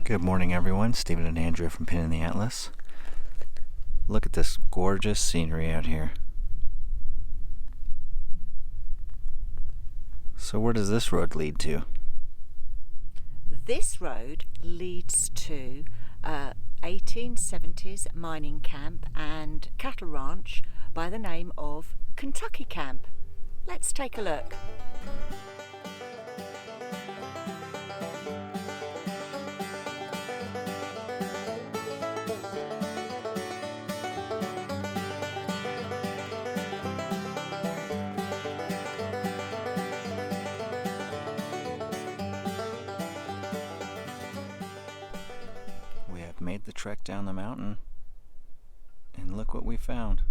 Good morning, everyone. Stephen and Andrea from Pin in the Atlas. Look at this gorgeous scenery out here. So where does this road lead to? This road leads to 1870s mining camp and cattle ranch by the name of Kentucky Camp. Let's take a look. We have made the trek down the mountain, and look what we found.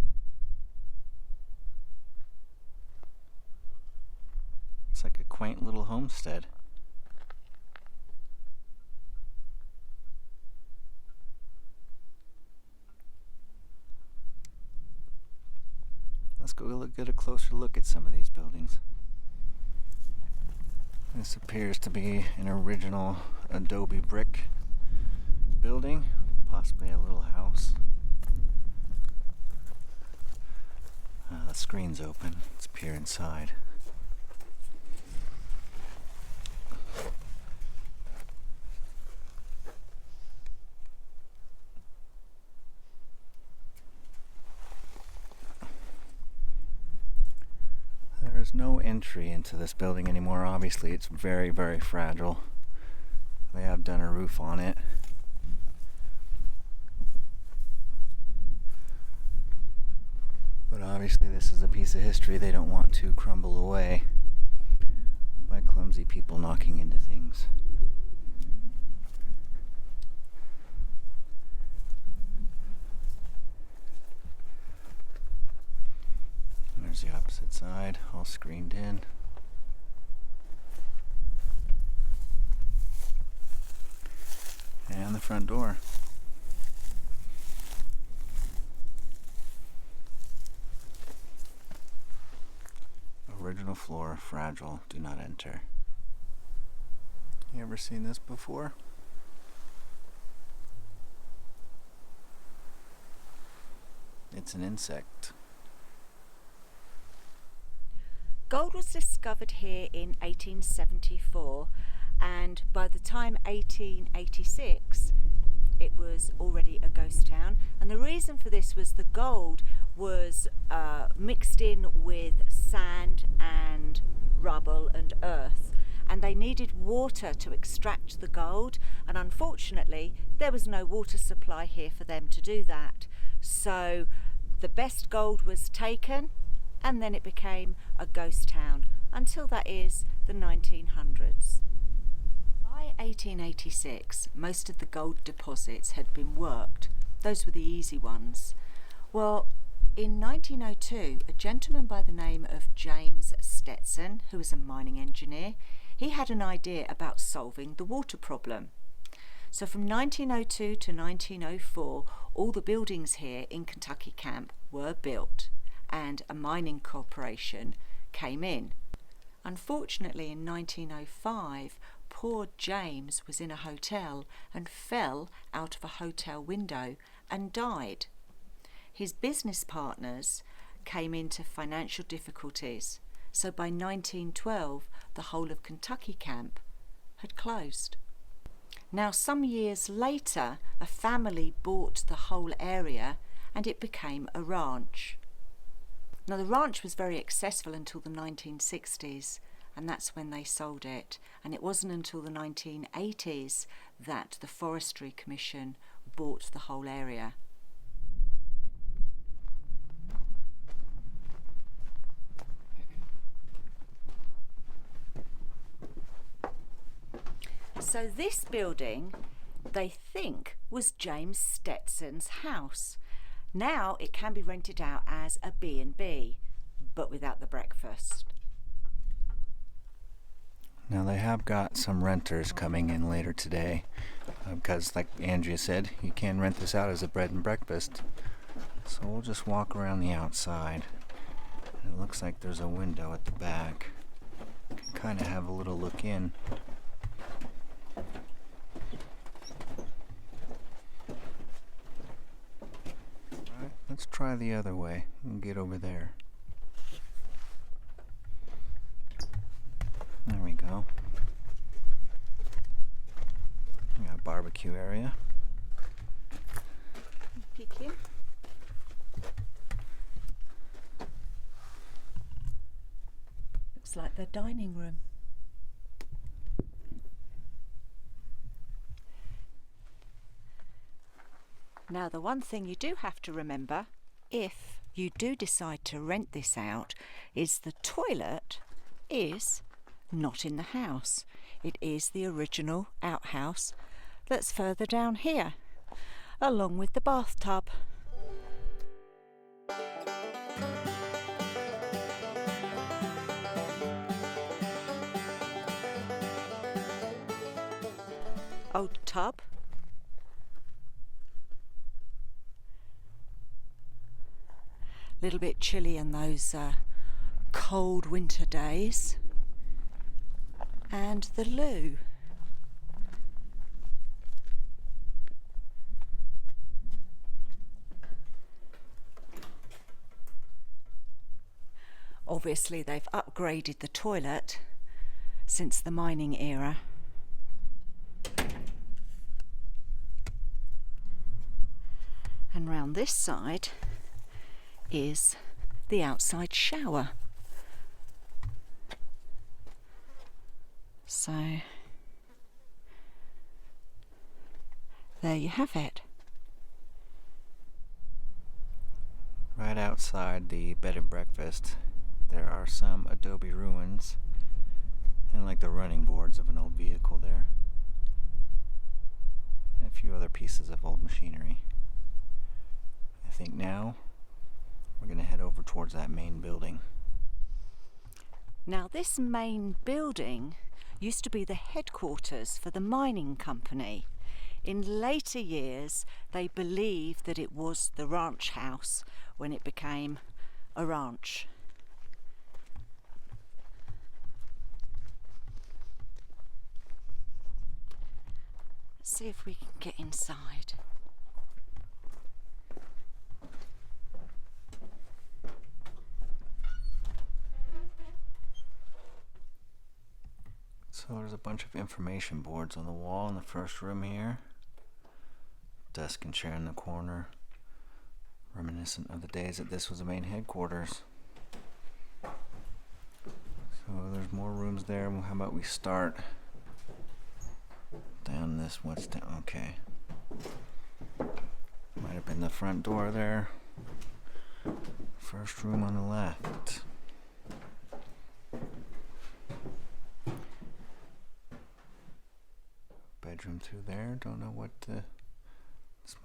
It's like a quaint little homestead. Let's go get a closer look at some of these buildings. This appears to be an original adobe brick building, possibly a little house. The screen's open. Let's peer inside. There is no entry into this building anymore. Obviously, it's very, very fragile. They have done a roof on it. But obviously this is a piece of history they don't want to crumble away by clumsy people knocking into things. There's the opposite side, all screened in. And the front door. Original floor, fragile, do not enter. You ever seen this before? It's an insect. Gold was discovered here in 1874, and by the time 1886 it was already a ghost town. And the reason for this was the gold was mixed in with sand and rubble and earth, and they needed water to extract the gold, and unfortunately there was no water supply here for them to do that. So the best gold was taken, and then it became a ghost town until, that is, the 1900s. By 1886, most of the gold deposits had been worked. Those were the easy ones. Well, in 1902, a gentleman by the name of James Stetson, who was a mining engineer, he had an idea about solving the water problem. So from 1902 to 1904, all the buildings here in Kentucky Camp were built, and a mining corporation came in. Unfortunately, in 1905, poor James was in a hotel and fell out of a hotel window and died. His business partners came into financial difficulties, so by 1912 the whole of Kentucky Camp had closed. Now, some years later, a family bought the whole area and it became a ranch. Now, the ranch was very successful until the 1960s, and that's when they sold it. And it wasn't until the 1980s that the Forestry Commission bought the whole area. So this building, they think, was James Stetson's house. Now it can be rented out as a B&B, but without the breakfast. Now they have got some renters coming in later today, because like Andrea said, you can rent this out as a bed and breakfast. So we'll just walk around the outside. It looks like there's a window at the back. You can kind of have a little look in. Let's try the other way and get over there. There we go. We got a barbecue area. Peek in. Looks like the dining room. Now, the one thing you do have to remember, if you do decide to rent this out, is the toilet is not in the house. It is the original outhouse that's further down here, along with the bathtub. Old tub. A little bit chilly in those cold winter days. And the loo. Obviously they've upgraded the toilet since the mining era. And round this side is the outside shower. So there you have it. Right outside the bed and breakfast, there are some adobe ruins and like the running boards of an old vehicle there. And a few other pieces of old machinery. I think now we're going to head over towards that main building. Now, this main building used to be the headquarters for the mining company. In later years, they believed that it was the ranch house when it became a ranch. Let's see if we can get inside. So there's a bunch of information boards on the wall in the first room here. Desk and chair in the corner. Reminiscent of the days that this was the main headquarters. So there's more rooms there. Well, how about we start down this? What's down? Okay. Might have been the front door there. First room on the left. Bedroom through there. Don't know what this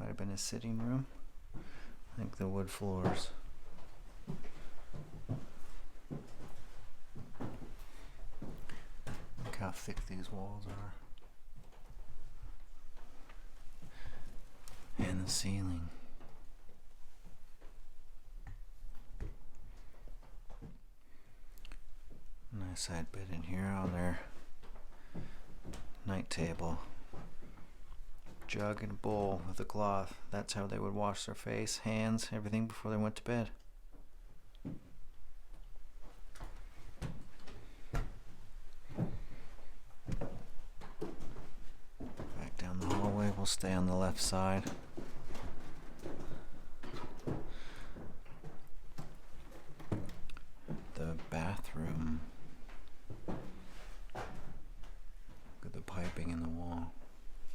might have been a sitting room. I think the wood floors. Look how thick these walls are. And the ceiling. Nice side bed in here on their night table. Jug and a bowl with a cloth. That's how they would wash their face, hands, everything before they went to bed. Back down the hallway, we'll stay on the left side. The bathroom. Look at the piping in the wall.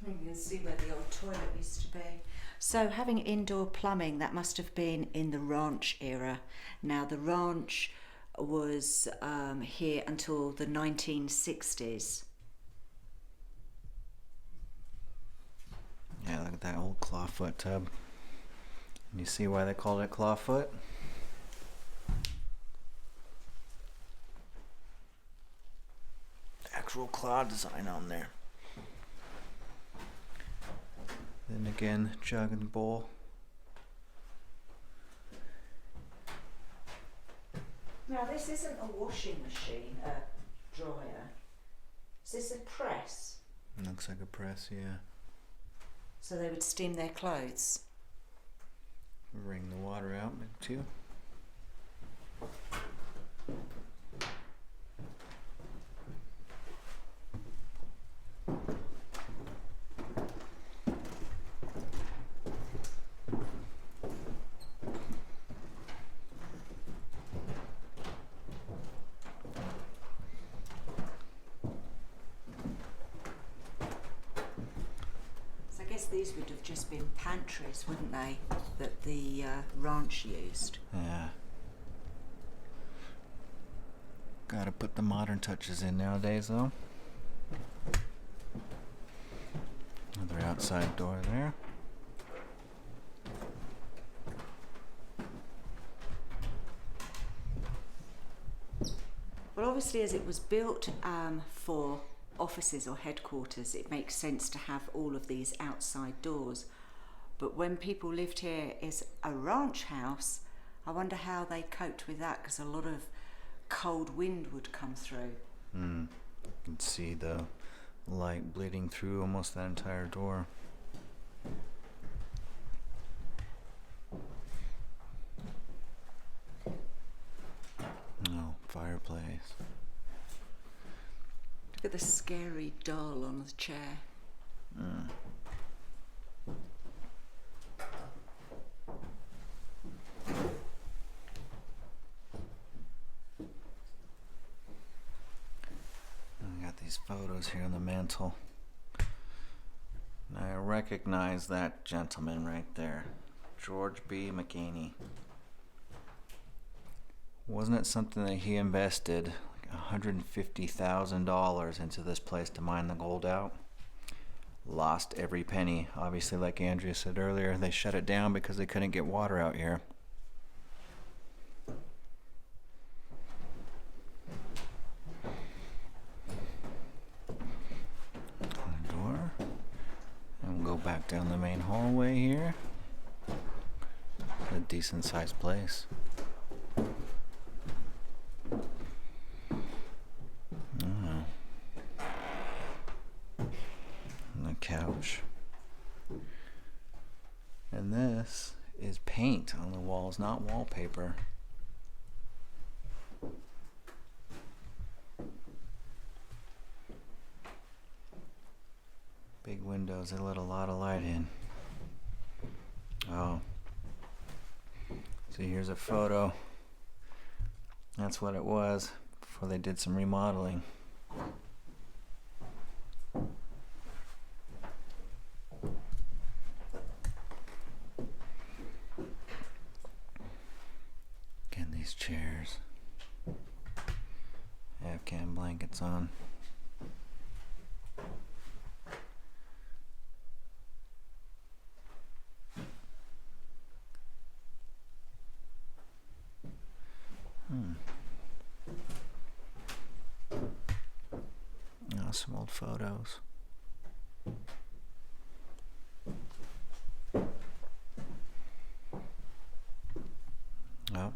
You can see where the old toilet used to be. So having indoor plumbing, that must have been in the ranch era. Now the ranch was here until the 1960s. Yeah, look at that old clawfoot tub. You see why they called it clawfoot? Actual claw design on there. Then again, jug and bowl. Now this isn't a washing machine, a dryer. Is this a press? Looks like a press, yeah. So they would steam their clothes. Wring the water out, maybe too. So I guess these would have just been pantries, wouldn't they, that the ranch used? Yeah. Gotta put the modern touches in nowadays, though. Another outside door there. Well, obviously, as it was built for offices or headquarters, it makes sense to have all of these outside doors. But when people lived here as a ranch house, I wonder how they coped with that, because a lot of cold wind would come through. You can see the light bleeding through almost that entire door. Oh, fireplace. Look at the scary doll on the chair. I got these photos here on the mantle. I recognize that gentleman right there, George B. McGaney. Wasn't it something that he invested like $150,000 into this place to mine the gold out? Lost every penny. Obviously, like Andrea said earlier, they shut it down because they couldn't get water out here. Door. And we'll go back down the main hallway here. A decent sized place. The couch. And this is paint on the walls, not wallpaper. Big windows, they let a lot of light in. Oh. So here's a photo. That's what it was before they did some remodeling. Again, these chairs. Afghan blankets on. Oh, some old photos. Oh,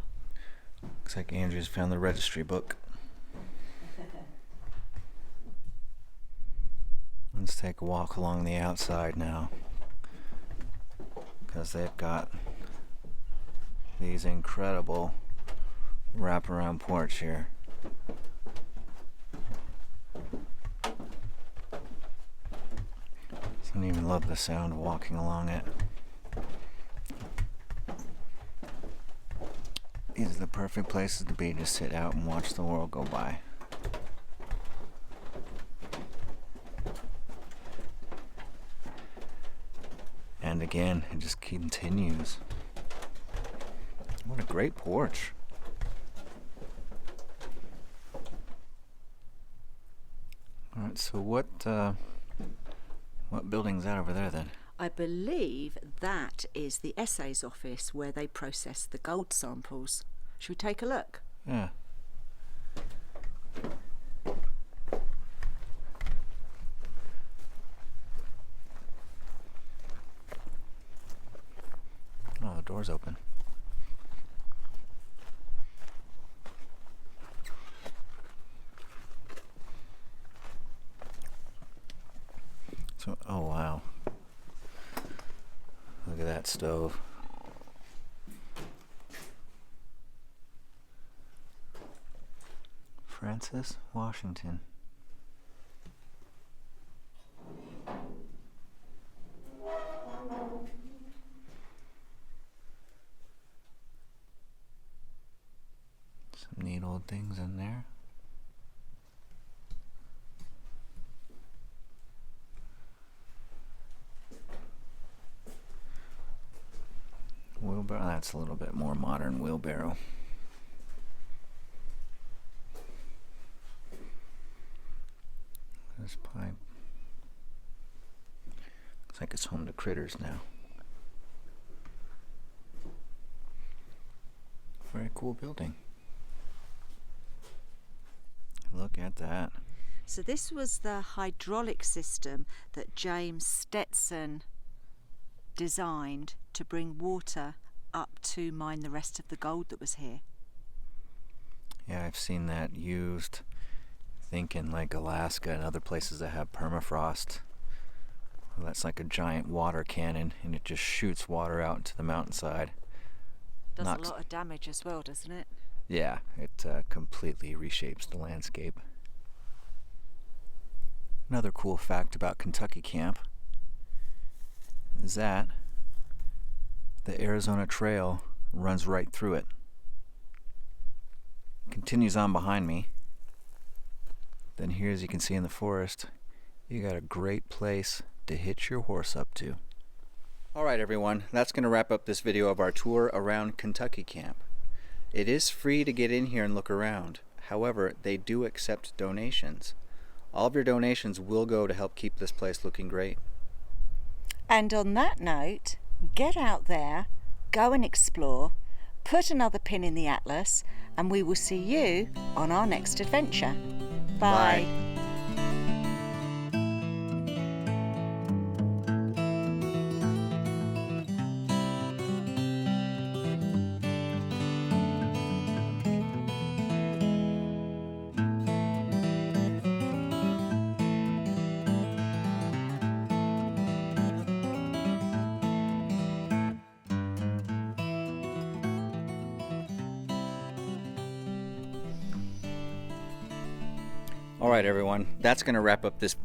looks like Andrew's found the registry book. Let's take a walk along the outside now, because they've got these incredible wraparound porch here. I don't even love the sound of walking along it. These are the perfect places to be, just sit out and watch the world go by. And again, it just continues. What a great porch. Alright, so what building's that over there then? I believe that is the essays office where they process the gold samples. Should we take a look? Yeah. Oh, the door's open. So, oh wow. Look at that stove. Francis, Washington. Some neat old things in there. Wheelbarrow, that's a little bit more modern wheelbarrow. This pipe looks like it's home to critters now. Very cool building. Look at that. So this was the hydraulic system that James Stetson designed to bring water up to mine the rest of the gold that was here. Yeah, I've seen that used, I think, in like Alaska and other places that have permafrost. Well, that's like a giant water cannon, and it just shoots water out into the mountainside. Does a lot of damage as well, doesn't it? Yeah, it completely reshapes the landscape. Another cool fact about Kentucky Camp is that the Arizona Trail runs right through it. Continues on behind me. Then here, as you can see in the forest, you got a great place to hitch your horse up to. Alright everyone, that's going to wrap up this video of our tour around Kentucky Camp. It is free to get in here and look around. However, they do accept donations. All of your donations will go to help keep this place looking great. And on that note, get out there, go and explore, put another pin in the atlas, and we will see you on our next adventure. Bye. Bye. All right, everyone, that's going to wrap up this.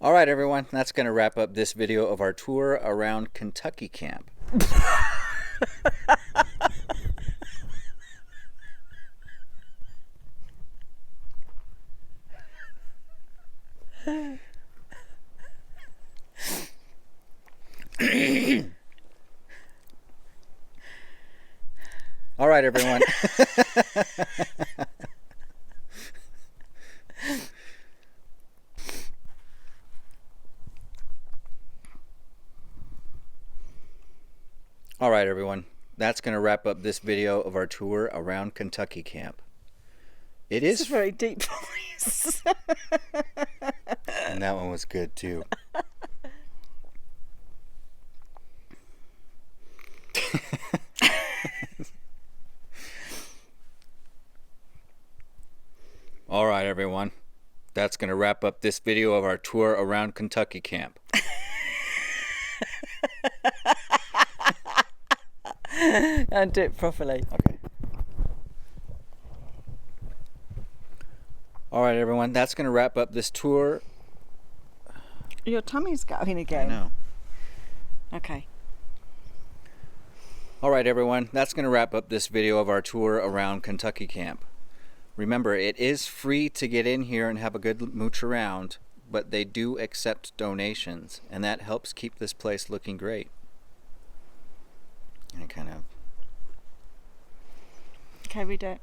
All right, everyone, that's going to wrap up this video of our tour around Kentucky Camp. All right, everyone. All right, everyone. That's going to wrap up this video of our tour around Kentucky Camp. It is It's a very deep voice. And that one was good, too. All right, everyone. That's going to wrap up this video of our tour around Kentucky Camp. And do it properly. Okay. All right, everyone. That's going to wrap up this tour. Your tummy's going I again. know. Okay. All right, everyone. That's going to wrap up this video of our tour around Kentucky Camp. Remember, it is free to get in here and have a good mooch around, but they do accept donations, and that helps keep this place looking great. I kind of... Okay, read it.